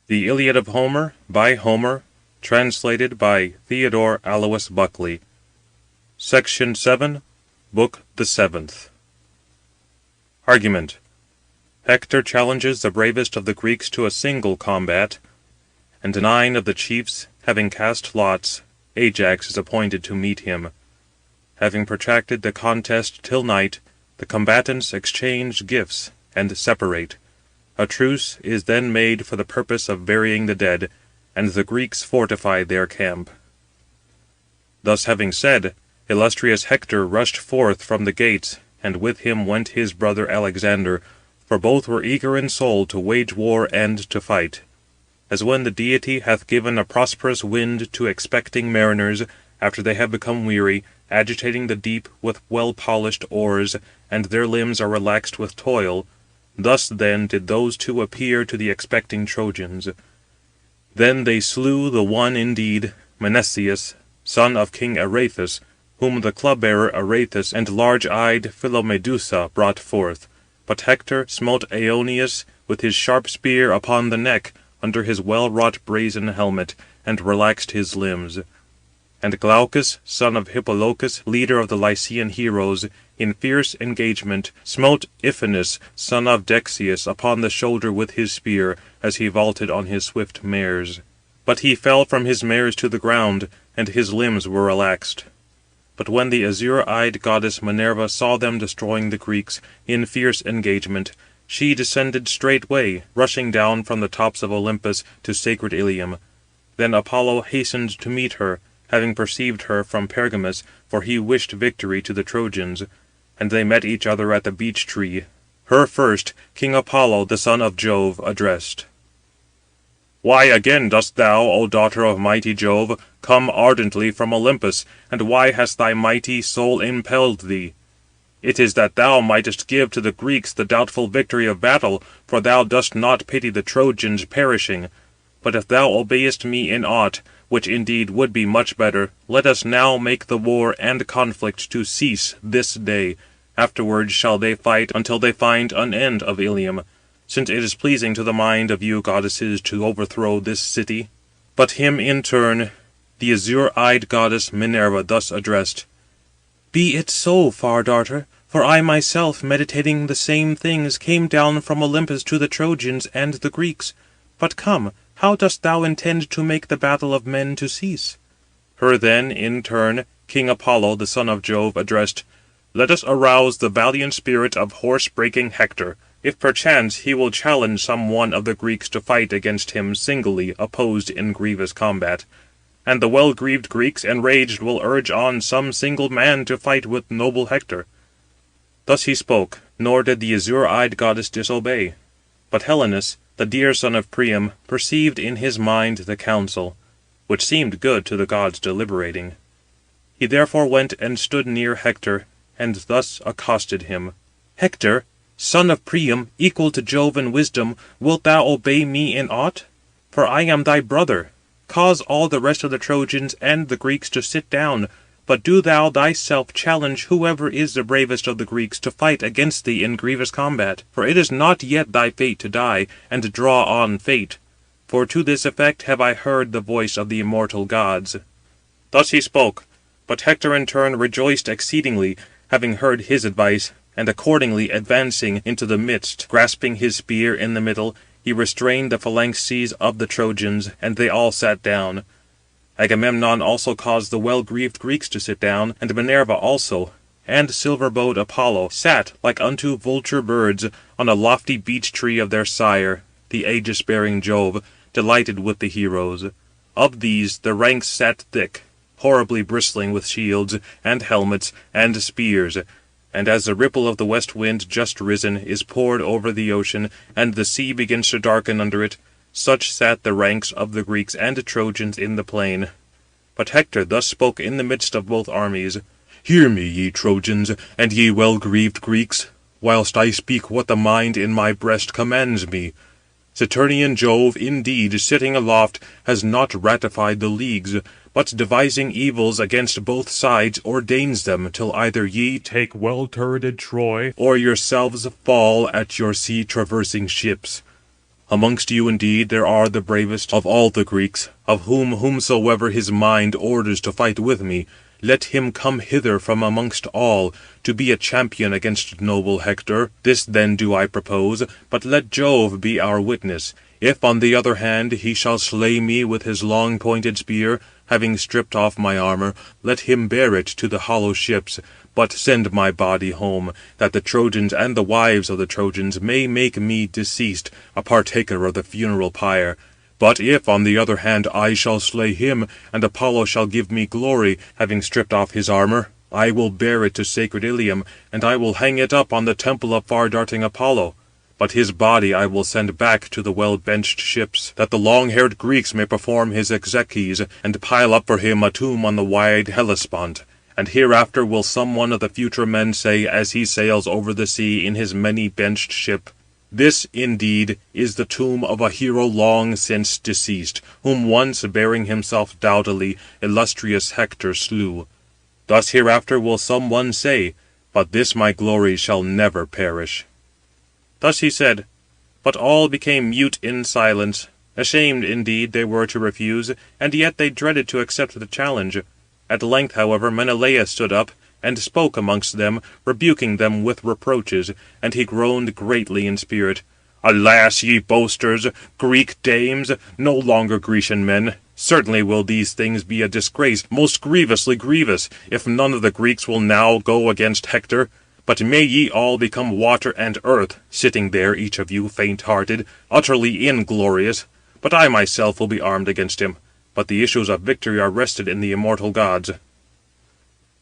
The Iliad of Homer, by Homer, translated by Theodore Alois Buckley. Section 7, Book the 7th. Argument. Hector challenges the bravest of the Greeks to a single combat, and 9 of the chiefs having cast lots, Ajax is appointed to meet him. Having protracted the contest till night, the combatants exchange gifts, and separate. A truce is then made for the purpose of burying the dead, and the Greeks fortify their camp. Thus having said, illustrious Hector rushed forth from the gates, and with him went his brother Alexander, for both were eager in soul to wage war and to fight. As when the deity hath given a prosperous wind to expecting mariners, after they have become weary, agitating the deep with well-polished oars, and their limbs are relaxed with toil, thus then did those two appear to the expecting Trojans. Then they slew the one indeed, Menesius, son of King Areithus, whom the club-bearer Areithus and large-eyed Philomedusa brought forth. But Hector smote Aeneas with his sharp spear upon the neck, under his well-wrought brazen helmet, and relaxed his limbs. And Glaucus, son of Hippolochus, leader of the Lycian heroes, in fierce engagement, smote Iphinus, son of Dexius, upon the shoulder with his spear, as he vaulted on his swift mares. But he fell from his mares to the ground, and his limbs were relaxed. But when the azure-eyed goddess Minerva saw them destroying the Greeks, in fierce engagement, she descended straightway, rushing down from the tops of Olympus to sacred Ilium. Then Apollo hastened to meet her, having perceived her from Pergamus, for he wished victory to the Trojans. And they met each other at the beech tree. Her first King Apollo, the son of Jove, addressed. Why again dost thou, O daughter of mighty Jove, come ardently from Olympus, and why has thy mighty soul impelled thee? It is that thou mightest give to the Greeks the doubtful victory of battle, for thou dost not pity the Trojans perishing. But if thou obeyest me in aught, which indeed would be much better, let us now make the war and conflict to cease this day. Afterwards shall they fight until they find an end of Ilium, since it is pleasing to the mind of you goddesses to overthrow this city. But him in turn the azure-eyed goddess Minerva thus addressed. Be it so, far darter, for I myself, meditating the same things, came down from Olympus to the Trojans and the Greeks. But come, how dost thou intend to make the battle of men to cease? Her then, in turn, King Apollo, the son of Jove, addressed. Let us arouse the valiant spirit of horse-breaking Hector, if perchance he will challenge some one of the Greeks to fight against him singly, opposed in grievous combat. And the well-grieved Greeks enraged will urge on some single man to fight with noble Hector. Thus he spoke, nor did the azure-eyed goddess disobey. But Helenus, the dear son of Priam, perceived in his mind the counsel, which seemed good to the gods deliberating. He therefore went and stood near Hector, and thus accosted him. Hector, son of Priam, equal to Jove in wisdom, wilt thou obey me in aught? For I am thy brother. Cause all the rest of the Trojans and the Greeks to sit down, but do thou thyself challenge whoever is the bravest of the Greeks to fight against thee in grievous combat. For it is not yet thy fate to die, and draw on fate. For to this effect have I heard the voice of the immortal gods. Thus he spoke, but Hector in turn rejoiced exceedingly, having heard his advice, and accordingly advancing into the midst, grasping his spear in the middle, he restrained the phalanxes of the Trojans, and they all sat down. Agamemnon also caused the well-grieved Greeks to sit down, and Minerva also, and silver-bowed Apollo sat like unto vulture birds on a lofty beech-tree of their sire, the aegis-bearing Jove, delighted with the heroes. Of these the ranks sat thick, horribly bristling with shields, and helmets, and spears. And as the ripple of the west wind just risen is poured over the ocean, and the sea begins to darken under it, such sat the ranks of the Greeks and Trojans in the plain. But Hector thus spoke in the midst of both armies. Hear me, ye Trojans, and ye well-grieved Greeks, whilst I speak what the mind in my breast commands me. Saturnian Jove, indeed, sitting aloft, has not ratified the leagues, but devising evils against both sides ordains them, till either ye take well-turreted Troy, or yourselves fall at your sea-traversing ships. Amongst you indeed there are the bravest of all the Greeks, of whomsoever his mind orders to fight with me, let him come hither from amongst all, to be a champion against noble Hector. This then do I propose, but let Jove be our witness. If, on the other hand, he shall slay me with his long-pointed spear, having stripped off my armour, let him bear it to the hollow ships, but send my body home, that the Trojans and the wives of the Trojans may make me deceased, a partaker of the funeral pyre. But if, on the other hand, I shall slay him, and Apollo shall give me glory, having stripped off his armour, I will bear it to sacred Ilium, and I will hang it up on the temple of far-darting Apollo. But his body I will send back to the well-benched ships, that the long-haired Greeks may perform his exequies, and pile up for him a tomb on the wide Hellespont. And hereafter will some one of the future men say, as he sails over the sea in his many-benched ship, This, indeed, is the tomb of a hero long since deceased, whom once, bearing himself doughtily, illustrious Hector slew. Thus hereafter will some one say, but this my glory shall never perish." Thus he said, but all became mute in silence. Ashamed, indeed, they were to refuse, and yet they dreaded to accept the challenge. At length, however, Menelaus stood up, and spoke amongst them, rebuking them with reproaches, and he groaned greatly in spirit. "Alas, ye boasters, Greek dames, no longer Grecian men! Certainly will these things be a disgrace, most grievously grievous, if none of the Greeks will now go against Hector. But may ye all become water and earth, sitting there each of you faint-hearted, utterly inglorious. But I myself will be armed against him. But the issues of victory are rested in the immortal gods."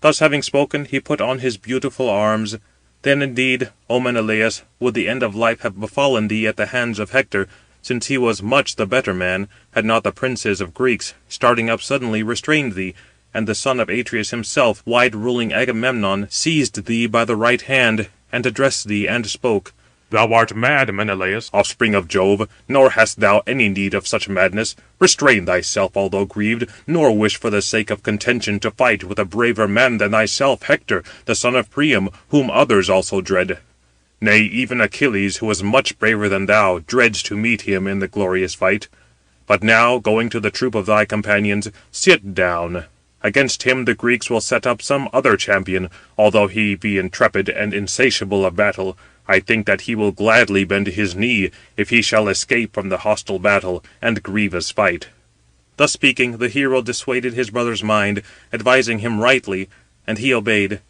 Thus having spoken, he put on his beautiful arms. Then indeed, O Menelaus, would the end of life have befallen thee at the hands of Hector, since he was much the better man, had not the princes of Greeks, starting up suddenly, restrained thee, and the son of Atreus himself, wide-ruling Agamemnon, seized thee by the right hand, and addressed thee, and spoke: "Thou art mad, Menelaus, offspring of Jove, nor hast thou any need of such madness. Restrain thyself, although grieved, nor wish for the sake of contention to fight with a braver man than thyself, Hector, the son of Priam, whom others also dread. Nay, even Achilles, who is much braver than thou, dreads to meet him in the glorious fight. But now, going to the troop of thy companions, sit down. Against him the Greeks will set up some other champion, although he be intrepid and insatiable of battle. I think that he will gladly bend his knee, if he shall escape from the hostile battle and grievous fight." Thus speaking, the hero dissuaded his brother's mind, advising him rightly, and he obeyed.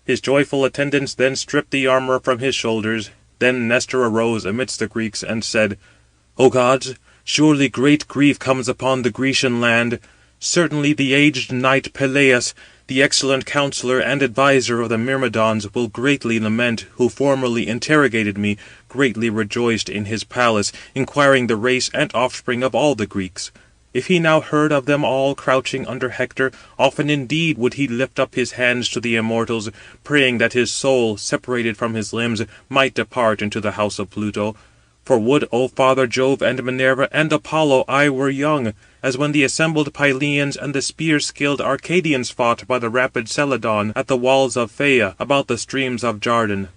His joyful attendants then stripped the armour from his shoulders. Then Nestor arose amidst the Greeks, and said, "O gods, surely great grief comes upon the Grecian land. Certainly the aged knight Peleus, the excellent counsellor and adviser of the Myrmidons, will greatly lament, who formerly interrogated me, greatly rejoiced in his palace, inquiring the race and offspring of all the Greeks. If he now heard of them all crouching under Hector, often indeed would he lift up his hands to the immortals, praying that his soul, separated from his limbs, might depart into the house of Pluto. For would, O Father Jove and Minerva and Apollo, I were young, as when the assembled Pylians and the spear-skilled Arcadians fought by the rapid Celadon, at the walls of Phaea, about the streams of Jardan.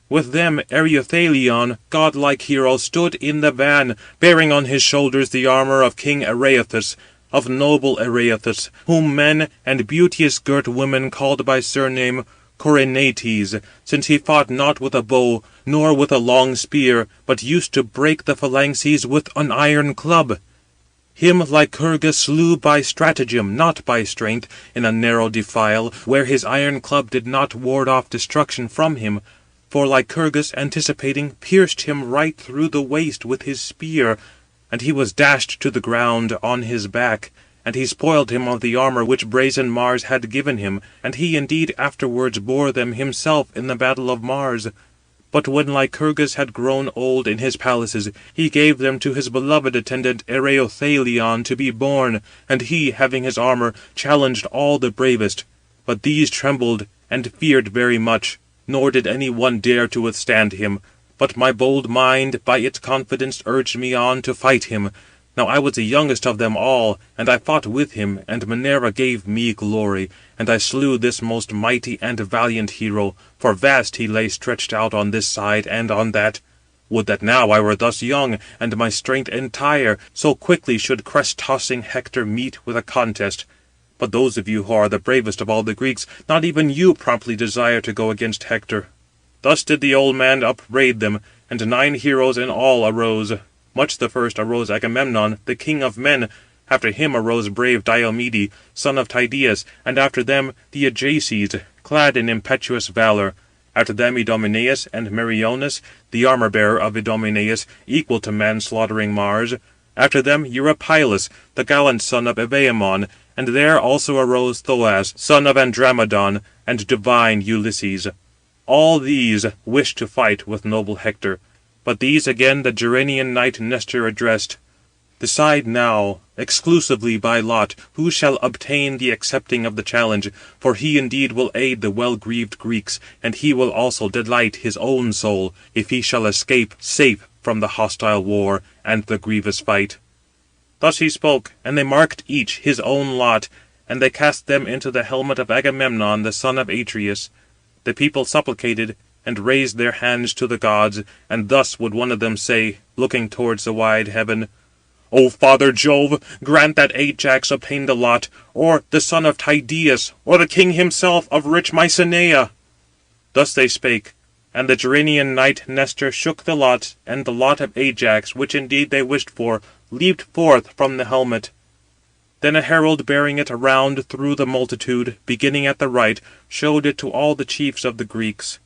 With them Ereuthalion, godlike hero, stood in the van, bearing on his shoulders the armour of King Areithous, of noble Areithous, whom men and beauteous-girt women called by surname Corynates, since he fought not with a bow, nor with a long spear, but used to break the phalanxes with an iron club. Him Lycurgus slew by stratagem, not by strength, in a narrow defile, where his iron club did not ward off destruction from him. For Lycurgus, anticipating, pierced him right through the waist with his spear, and he was dashed to the ground on his back. And he spoiled him of the armour which brazen Mars had given him, and he indeed afterwards bore them himself in the battle of Mars. But when Lycurgus had grown old in his palaces, he gave them to his beloved attendant Ereuthalion to be borne, and he, having his armour, challenged all the bravest. But these trembled and feared very much, nor did any one dare to withstand him. But my bold mind by its confidence urged me on to fight him. Now I was the youngest of them all, and I fought with him, and Minerva gave me glory, and I slew this most mighty and valiant hero, for vast he lay stretched out on this side and on that. Would that now I were thus young, and my strength entire, so quickly should crest-tossing Hector meet with a contest. But those of you who are the bravest of all the Greeks, not even you promptly desire to go against Hector." Thus did the old man upbraid them, and 9 heroes in all arose. Much the first arose Agamemnon, the king of men. After him arose brave Diomede, son of Tydeus, and after them the Ajaces, clad in impetuous valour. After them Idomeneus and Meriones, the armour-bearer of Idomeneus, equal to man-slaughtering Mars. After them Eurypylus, the gallant son of Evaemon, and there also arose Thoas, son of Andramedon, and divine Ulysses. All these wished to fight with noble Hector. But these again the Gerenian knight Nestor addressed: "Decide now, exclusively by lot, who shall obtain the accepting of the challenge, for he indeed will aid the well-grieved Greeks, and he will also delight his own soul, if he shall escape safe from the hostile war and the grievous fight." Thus he spoke, and they marked each his own lot, and they cast them into the helmet of Agamemnon the son of Atreus. The people supplicated, and raised their hands to the gods, and thus would one of them say, looking towards the wide heaven: "O Father Jove, grant that Ajax obtain the lot, or the son of Tydeus, or the king himself of rich Mycenæ." Thus they spake, and the Gerenian knight Nestor shook the lot, and the lot of Ajax, which indeed they wished for, leaped forth from the helmet. Then a herald bearing it around through the multitude, beginning at the right, showed it to all the chiefs of the Greeks.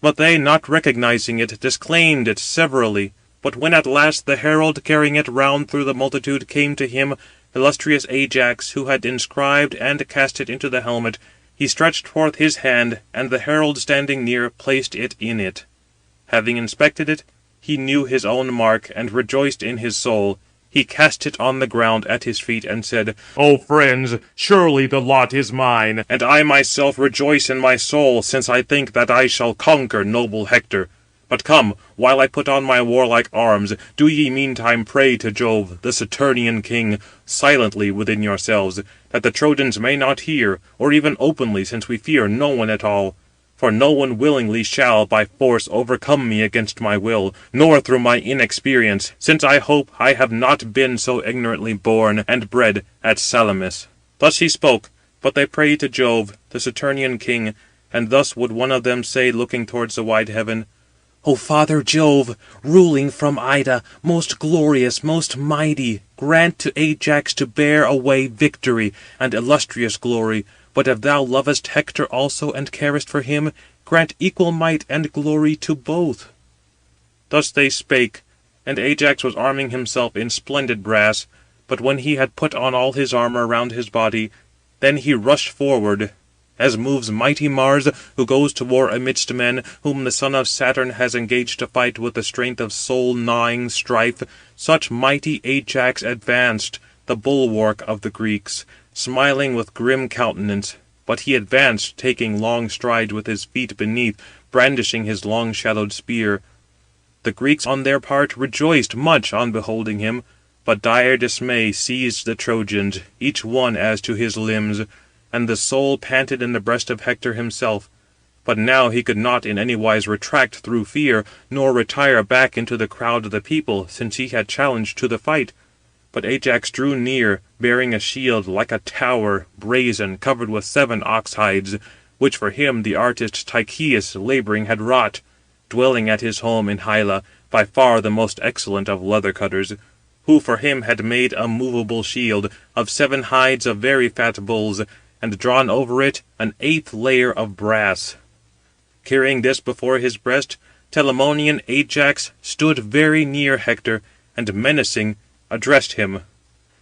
But they, not recognizing it, disclaimed it severally. But when at last the herald carrying it round through the multitude came to him, illustrious Ajax, who had inscribed and cast it into the helmet, he stretched forth his hand, and the herald standing near placed it in it. Having inspected it, he knew his own mark, and rejoiced in his soul. He cast it on the ground at his feet, and said, "O friends, surely the lot is mine, and I myself rejoice in my soul, since I think that I shall conquer noble Hector. But come, while I put on my warlike arms, do ye meantime pray to Jove, the Saturnian king, silently within yourselves, that the Trojans may not hear, or even openly, since we fear no one at all. For no one willingly shall by force overcome me against my will, nor through my inexperience, since I hope I have not been so ignorantly born and bred at Salamis." Thus he spoke, but they prayed to Jove, the Saturnian king, and thus would one of them say, looking towards the wide heaven: "O Father Jove, ruling from Ida, most glorious, most mighty, grant to Ajax to bear away victory and illustrious glory. But if thou lovest Hector also, and carest for him, grant equal might and glory to both." Thus they spake, and Ajax was arming himself in splendid brass. But when he had put on all his armour round his body, then he rushed forward, as moves mighty Mars, who goes to war amidst men, whom the son of Saturn has engaged to fight with the strength of soul-gnawing strife. Such mighty Ajax advanced, the bulwark of the Greeks, smiling with grim countenance. But he advanced, taking long strides with his feet beneath, brandishing his long-shadowed spear. The Greeks on their part rejoiced much on beholding him, but dire dismay seized the Trojans, each one as to his limbs, and the soul panted in the breast of Hector himself. But now he could not in any wise retract through fear, nor retire back into the crowd of the people, since he had challenged to the fight. But Ajax drew near, bearing a shield like a tower, brazen, covered with 7 ox hides, which for him the artist Tychius labouring had wrought, dwelling at his home in Hyla, by far the most excellent of leather-cutters, who for him had made a movable shield, of 7 hides of very fat bulls, and drawn over it an 8th layer of brass. Carrying this before his breast, Telamonian Ajax stood very near Hector, and menacing, addressed him: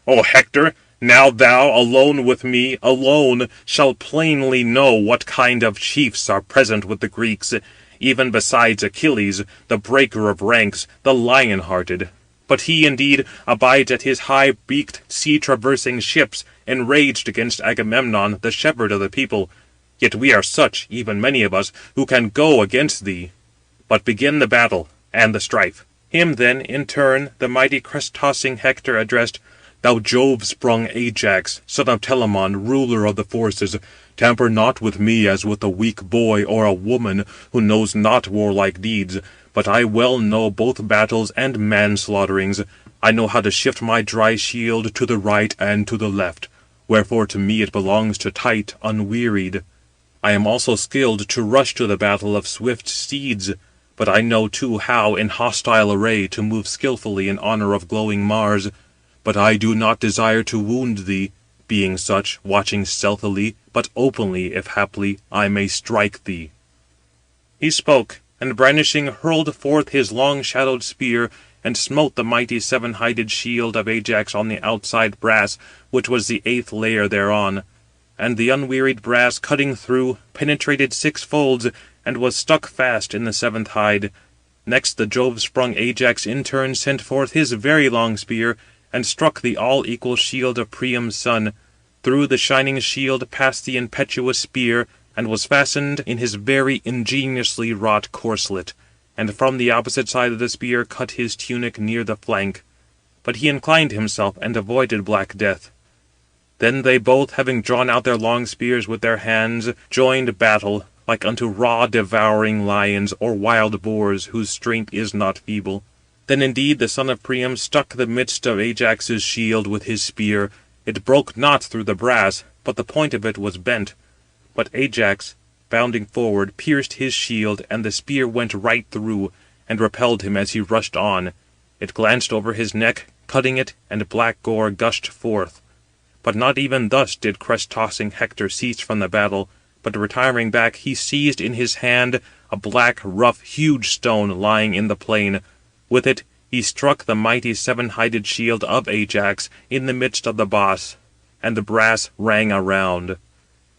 "O Hector, now thou, alone with me, alone, shall plainly know what kind of chiefs are present with the Greeks, even besides Achilles, the breaker of ranks, the lion-hearted. But he indeed abides at his high-beaked sea-traversing ships, enraged against Agamemnon, the shepherd of the people. Yet we are such, even many of us, who can go against thee. But begin the battle and the strife." Him then, in turn, the mighty crest-tossing Hector addressed: "Thou Jove-sprung Ajax, son of Telamon, ruler of the forces, tamper not with me as with a weak boy or a woman, who knows not warlike deeds, but I well know both battles and manslaughterings. I know how to shift my dry shield to the right and to the left, wherefore to me it belongs to tight unwearied. I am also skilled to rush to the battle of swift steeds, but I know too how in hostile array to move skilfully in honour of glowing Mars. But I do not desire to wound thee, being such, watching stealthily, but openly, if haply I may strike thee." He spoke, and brandishing hurled forth his long-shadowed spear, and smote the mighty seven-hided shield of Ajax on the outside brass, which was the 8th layer thereon. And the unwearied brass, cutting through, penetrated 6 folds, and was stuck fast in the 7th hide. Next the Jove-sprung Ajax in turn sent forth his very long spear, and struck the all-equal shield of Priam's son. Through the shining shield passed the impetuous spear, and was fastened in his very ingeniously wrought corslet, and from the opposite side of the spear cut his tunic near the flank. But he inclined himself, and avoided black death. Then they both, having drawn out their long spears with their hands, joined battle, like unto raw devouring lions, or wild boars, whose strength is not feeble. Then indeed the son of Priam stuck the midst of Ajax's shield with his spear. It broke not through the brass, but the point of it was bent. But Ajax, bounding forward, pierced his shield, and the spear went right through, and repelled him as he rushed on. It glanced over his neck, cutting it, and black gore gushed forth. But not even thus did crest-tossing Hector cease from the battle, but retiring back, he seized in his hand a black, rough, huge stone lying in the plain. With it he struck the mighty seven-hided shield of Ajax in the midst of the boss, and the brass rang around.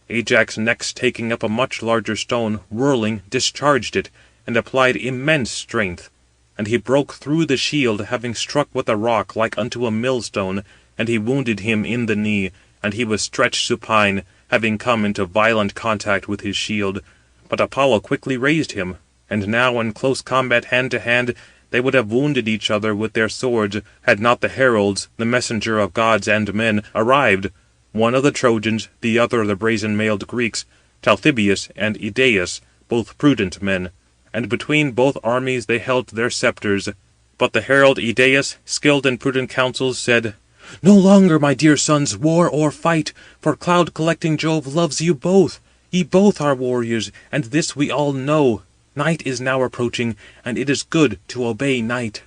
Ajax next taking up a much larger stone, whirling, discharged it, and applied immense strength. And he broke through the shield, having struck with a rock like unto a millstone, and he wounded him in the knee, and he was stretched supine, having come into violent contact with his shield. But Apollo quickly raised him, and now in close combat hand to hand they would have wounded each other with their swords, had not the heralds, the messenger of gods and men, arrived, one of the Trojans, the other of the brazen-mailed Greeks, Talthybius and Idæus, both prudent men. And between both armies they held their sceptres. But the herald Idæus, skilled in prudent counsels, said, "No longer, my dear sons, war or fight, for cloud-collecting Jove loves you both. Ye both are warriors, and this we all know. Night is now approaching, and it is good to obey night."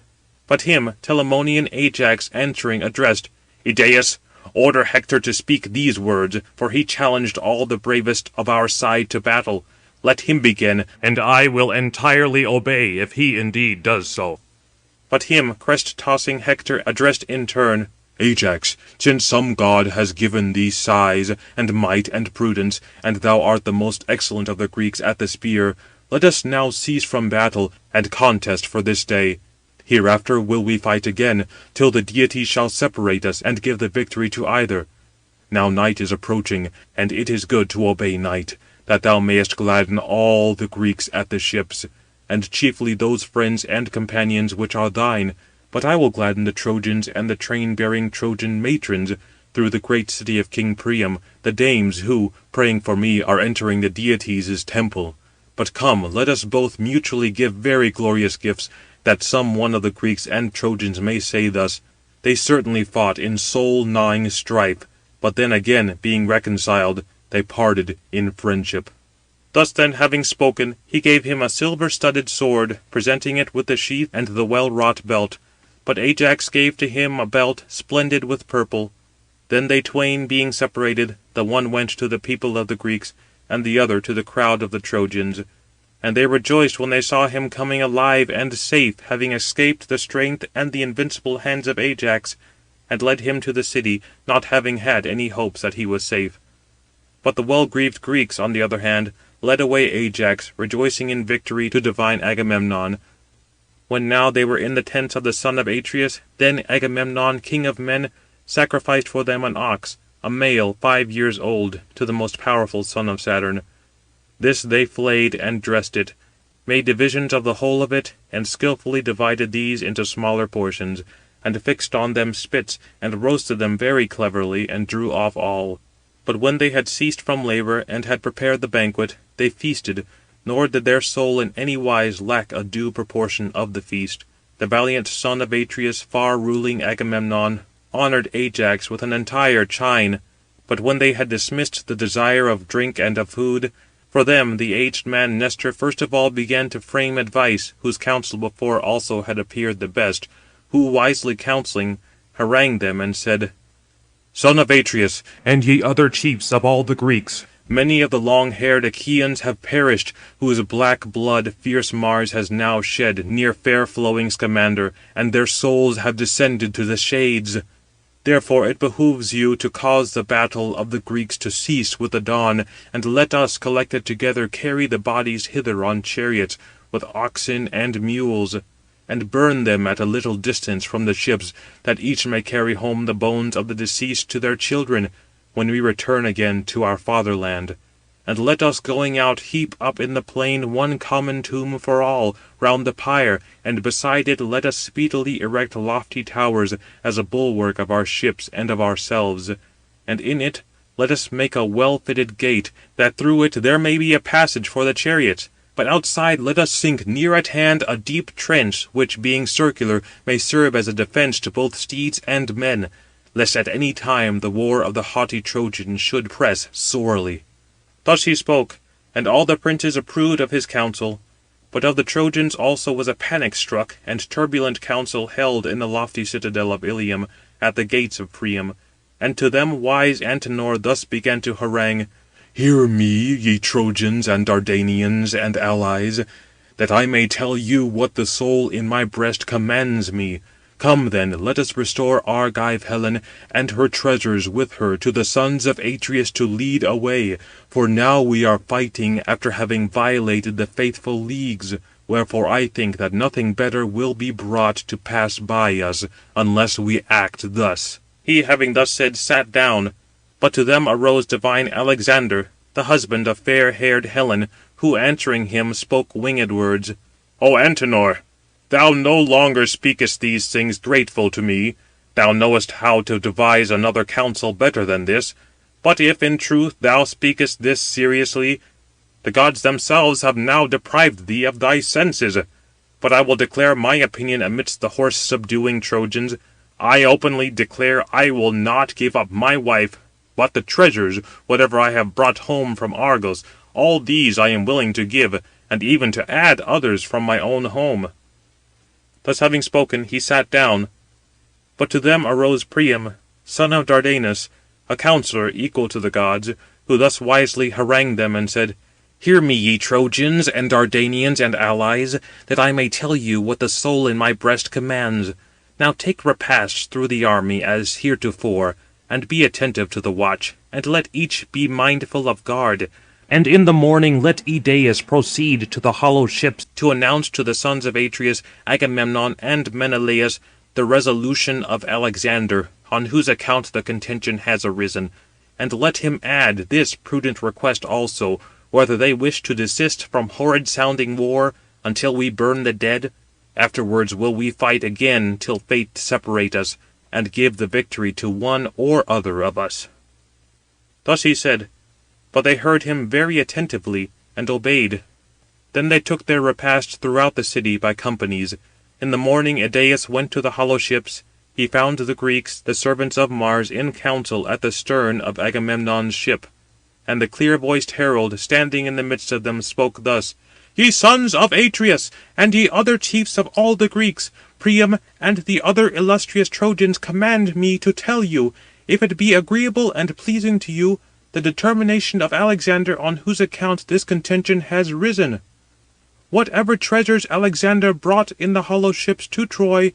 But him Telamonian Ajax answering addressed, "Idæus, order Hector to speak these words, for he challenged all the bravest of our side to battle. Let him begin, and I will entirely obey, if he indeed does so." But him crest-tossing Hector addressed in turn, "Ajax, since some god has given thee size, and might, and prudence, and thou art the most excellent of the Greeks at the spear, let us now cease from battle, and contest for this day. Hereafter will we fight again, till the deity shall separate us, and give the victory to either. Now night is approaching, and it is good to obey night, that thou mayest gladden all the Greeks at the ships, and chiefly those friends and companions which are thine. But I will gladden the Trojans and the train-bearing Trojan matrons, through the great city of King Priam, the dames who, praying for me, are entering the deities' temple. But come, let us both mutually give very glorious gifts, that some one of the Greeks and Trojans may say thus, they certainly fought in soul-gnawing strife, but then again, being reconciled, they parted in friendship." Thus then having spoken, he gave him a silver-studded sword, presenting it with the sheath and the well-wrought belt. But Ajax gave to him a belt splendid with purple. Then they twain being separated, the one went to the people of the Greeks, and the other to the crowd of the Trojans. And they rejoiced when they saw him coming alive and safe, having escaped the strength and the invincible hands of Ajax, and led him to the city, not having had any hopes that he was safe. But the well-grieved Greeks, on the other hand, led away Ajax, rejoicing in victory, to divine Agamemnon. When now they were in the tents of the son of Atreus, then Agamemnon, king of men, sacrificed for them an ox, a male 5 years old, to the most powerful son of Saturn. This they flayed and dressed it, made divisions of the whole of it, and skilfully divided these into smaller portions, and fixed on them spits, and roasted them very cleverly, and drew off all. But when they had ceased from labour, and had prepared the banquet, they feasted, nor did their soul in any wise lack a due proportion of the feast. The valiant son of Atreus, far-ruling Agamemnon, honoured Ajax with an entire chine. But when they had dismissed the desire of drink and of food, for them the aged man Nestor first of all began to frame advice, whose counsel before also had appeared the best, who, wisely counselling, harangued them and said, "Son of Atreus, and ye other chiefs of all the Greeks, many of the long-haired Achaeans have perished, whose black blood fierce Mars has now shed near fair-flowing Scamander, and their souls have descended to the shades. Therefore it behooves you to cause the battle of the Greeks to cease with the dawn, and let us, collected together, carry the bodies hither on chariots, with oxen and mules, and burn them at a little distance from the ships, that each may carry home the bones of the deceased to their children, when we return again to our fatherland. And let us going out heap up in the plain one common tomb for all, round the pyre, and beside it let us speedily erect lofty towers, as a bulwark of our ships and of ourselves. And in it let us make a well-fitted gate, that through it there may be a passage for the chariots. But outside let us sink near at hand a deep trench, which, being circular, may serve as a defence to both steeds and men, lest at any time the war of the haughty Trojans should press sorely." Thus he spoke, and all the princes approved of his counsel. But of the Trojans also was a panic struck, and turbulent council held in the lofty citadel of Ilium, at the gates of Priam. And to them wise Antenor thus began to harangue: "Hear me, ye Trojans and Dardanians and allies, that I may tell you what the soul in my breast commands me. Come then, let us restore Argive Helen, and her treasures with her, to the sons of Atreus to lead away. For now we are fighting, after having violated the faithful leagues. Wherefore I think that nothing better will be brought to pass by us, unless we act thus." He, having thus said, sat down. But to them arose divine Alexander, the husband of fair-haired Helen, who answering him spoke winged words: "O Antenor, thou no longer speakest these things grateful to me. Thou knowest how to devise another counsel better than this. But if in truth thou speakest this seriously, the gods themselves have now deprived thee of thy senses. But I will declare my opinion amidst the horse-subduing Trojans. I openly declare I will not give up my wife, but the treasures, whatever I have brought home from Argos, all these I am willing to give, and even to add others from my own home." Thus having spoken, he sat down. But to them arose Priam, son of Dardanus, a counsellor equal to the gods, who thus wisely harangued them and said: "Hear me, ye Trojans and Dardanians and allies, that I may tell you what the soul in my breast commands. Now take repasts through the army as heretofore, and be attentive to the watch, and let each be mindful of guard. And in the morning let Idæus proceed to the hollow ships, to announce to the sons of Atreus, Agamemnon, and Menelaus, the resolution of Alexander, on whose account the contention has arisen. And let him add this prudent request also, whether they wish to desist from horrid-sounding war, until we burn the dead. Afterwards will we fight again till fate separate us, and give the victory to one or other of us." Thus he said, but they heard him very attentively, and obeyed. Then they took their repast throughout the city by companies. In the morning Idæus went to the hollow ships. He found the Greeks, the servants of Mars, in council at the stern of Agamemnon's ship. And the clear-voiced herald, standing in the midst of them, spoke thus: "Ye sons of Atreus, and ye other chiefs of all the Greeks, Priam and the other illustrious Trojans command me to tell you, if it be agreeable and pleasing to you, the determination of Alexander, on whose account this contention has risen. Whatever treasures Alexander brought in the hollow ships to Troy,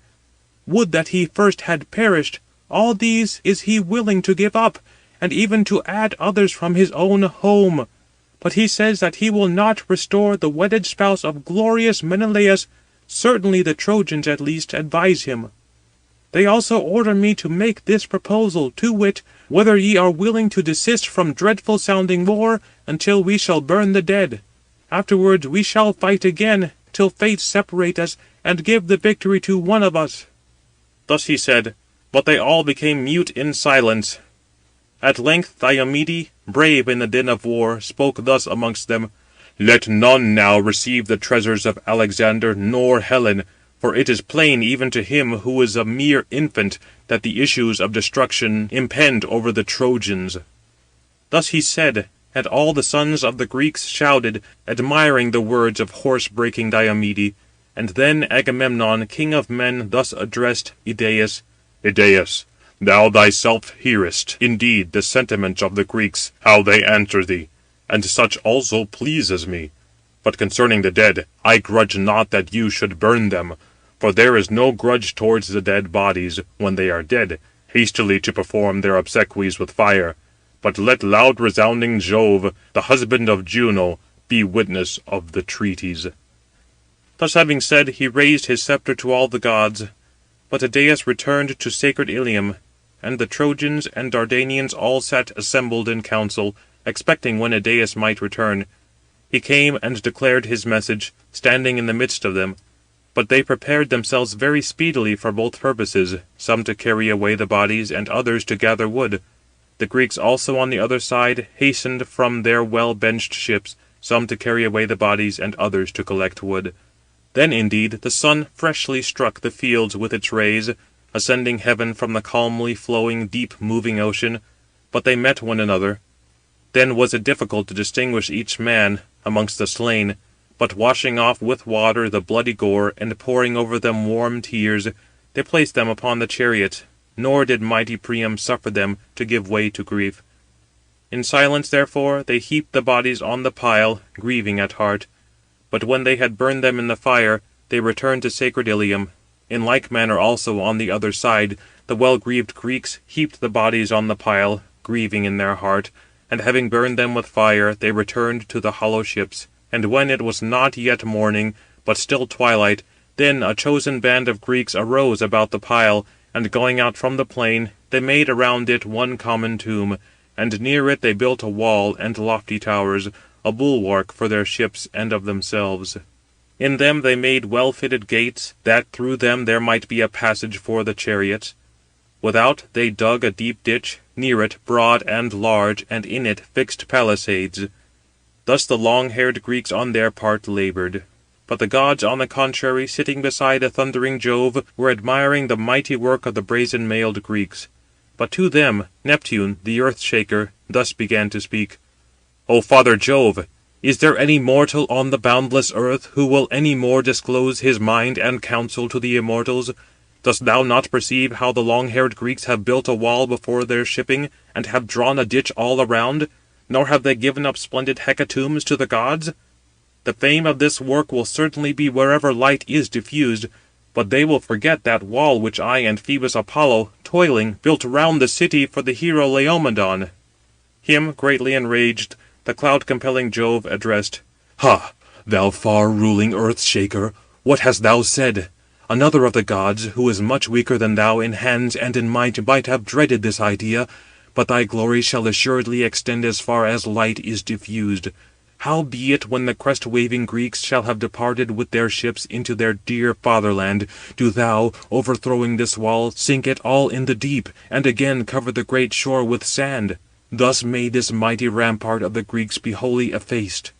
would that he first had perished, all these is he willing to give up, and even to add others from his own home. But he says that he will not restore the wedded spouse of glorious Menelaus. Certainly the Trojans at least advise him. They also order me to make this proposal, to wit, whether ye are willing to desist from dreadful-sounding war, until we shall burn the dead. Afterwards we shall fight again, till fate separate us, and give the victory to one of us." Thus he said, but they all became mute in silence. At length Diomede, brave in the din of war, spoke thus amongst them: Let none now receive the treasures of Alexander nor Helen, for it is plain even to him who is a mere infant that the issues of destruction impend over the Trojans." Thus he said, and all the sons of the Greeks shouted, admiring the words of horse-breaking Diomede. And then Agamemnon, king of men, thus addressed Idæus: "Idæus, thou thyself hearest, indeed, the sentiments of the Greeks, how they answer thee, and such also pleases me. But concerning the dead, I grudge not that you should burn them. For there is no grudge towards the dead bodies, when they are dead, hastily to perform their obsequies with fire. But let loud resounding Jove, the husband of Juno, be witness of the treaties." Thus having said, he raised his sceptre to all the gods. But Idæus returned to sacred Ilium, and the Trojans and Dardanians all sat assembled in council, expecting when Idæus might return. He came and declared his message, standing in the midst of them. But they prepared themselves very speedily for both purposes, some to carry away the bodies, and others to gather wood. The Greeks also on the other side hastened from their well-benched ships, some to carry away the bodies, and others to collect wood. Then indeed the sun freshly struck the fields with its rays, ascending heaven from the calmly flowing, deep-moving ocean. But they met one another. Then was it difficult to distinguish each man amongst the slain. But washing off with water the bloody gore, and pouring over them warm tears, they placed them upon the chariot, nor did mighty Priam suffer them to give way to grief. In silence, therefore, they heaped the bodies on the pile, grieving at heart. But when they had burned them in the fire, they returned to sacred Ilium. In like manner also on the other side, the well-grieved Greeks heaped the bodies on the pile, grieving in their heart, and having burned them with fire, they returned to the hollow ships. And when it was not yet morning, but still twilight, then a chosen band of Greeks arose about the pile, and going out from the plain, they made around it one common tomb, and near it they built a wall and lofty towers, a bulwark for their ships and of themselves. In them they made well-fitted gates, that through them there might be a passage for the chariots. Without they dug a deep ditch, near it broad and large, and in it fixed palisades. Thus the long-haired Greeks on their part laboured. But the gods, on the contrary, sitting beside a thundering Jove, were admiring the mighty work of the brazen-mailed Greeks. But to them Neptune, the earth-shaker, thus began to speak: "O father Jove, is there any mortal on the boundless earth who will any more disclose his mind and counsel to the immortals? Dost thou not perceive how the long-haired Greeks have built a wall before their shipping, and have drawn a ditch all around? Nor have they given up splendid hecatombs to the gods? The fame of this work will certainly be wherever light is diffused, but they will forget that wall which I and Phœbus Apollo, toiling, built round the city for the hero Laomedon." Him, greatly enraged, the cloud-compelling Jove addressed: "Ha, thou far-ruling earth-shaker, what hast thou said? Another of the gods, who is much weaker than thou in hands and in might, might have dreaded this idea, but thy glory shall assuredly extend as far as light is diffused. Howbeit, when the crest-waving Greeks shall have departed with their ships into their dear fatherland, do thou, overthrowing this wall, sink it all in the deep, and again cover the great shore with sand. Thus may this mighty rampart of the Greeks be wholly effaced.